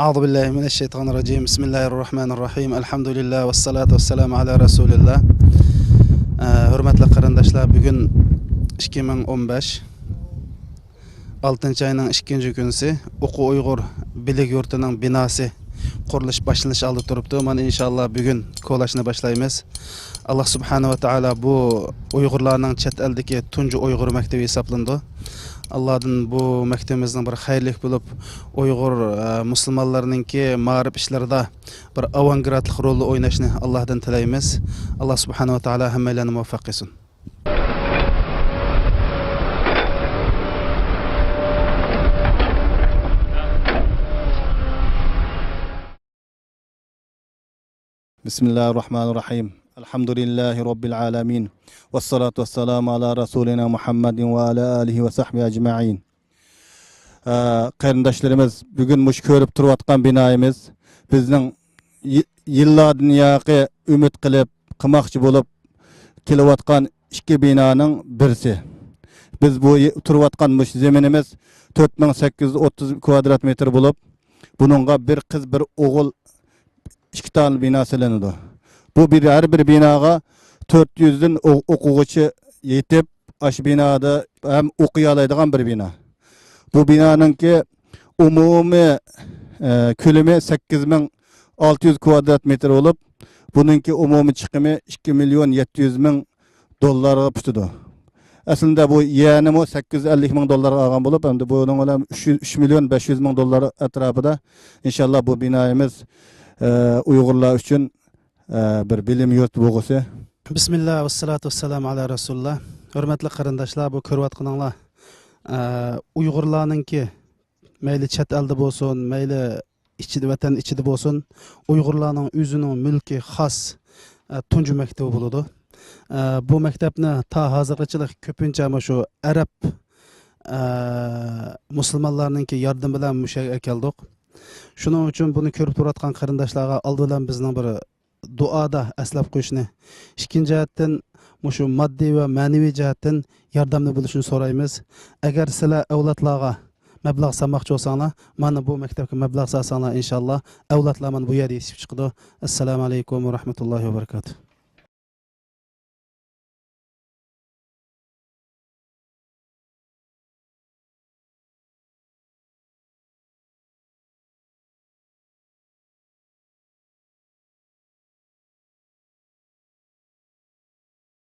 A'udhu billahi mineşşeytanirracim. Bismillahirrahmanirrahim. Elhamdülillah ve salatu vesselamu ala Resulillah. Hürmetli qarindaşlar, bugün 2015 6 ayının 2. günüsi Oku Uygur Bilik Yurtu'nun binası qurilish başlanış aldı turuptu. Mana inşallah bugün kolaşına başlayımız. Allah subhanahu ve taala bu Uygurlarning chet eldeki tuncu Uygur mektebi hesaplandı. Allah'ın bu mektemimizden bir hayırlık bulup Uygur Müslümanlarınınki mağrib işlerinde bir avangardlık rolü oynayışını Allah'tan tilayımız. Allah subhanahu ve taala hemmelerini muvaffak etsin. Bismillahirrahmanirrahim. Elhamdülillahi Rabbil alemin. Vessalatu vesselamu ala Resulina Muhammedin ve ala alihi ve sahbihi ecma'in. Qarindaşlarımız, bugün muş körüp turvatkan binayımız bizning yıllardan yaqı ümit qilib qilmoqchi bo'lib kelayotgan iki binanın birisi. Biz bu turvatkan muş zeminimiz 4830 kvadrat metr bo'lib, bununla bir kız bir oğul iki tane bina silinadi. Bu her bir binaga 400'den okuğucu yetip aş binada hem okuyalaydigan bir bina. Bu binanın ki umumi külümü 8600 kvadrat metre olup bununki umumi çıkımı 2 milyon 700 bin dolara putudu. Aslında bu yeğenim o 850 bin dolara algan bulup hem de bunun 3 milyon 500 bin dolar etrafında inşallah bu binayımız Uygurlar için bir bilim yurt boğusu. Bismillah ve salatu vesselamu ala Resulullah. Hürmetli qarindaşlar, bu körvatqınanlar Uygurlarınki meyli chet elde bolsun, meyli vatan içide bolsun, Uygurlarning özünün mülki xas tuncu mektebi buludu. Bu mektepni ta hazırgachilik köpünçe şu Arap Müslümanlarınki yardım bilen müşerrek keldik. Şunun için bunu körüp turatkan qarindaşlarga aldılan bizning bir duada aslab qo'yishni, ikkinchi jihatdan mushu moddiy va ma'naviy jihatdan yordamni bo'lishini so'raymiz. Agar sizlar avlodlarga mablag' solmoqchi bo'lsanglar, mana bu maktabga mablag' solsanglar inshaalloh avlodlar mana bu yerga yetishib chiqadi. Assalomu alaykum va rahmatullohi va barakatuh.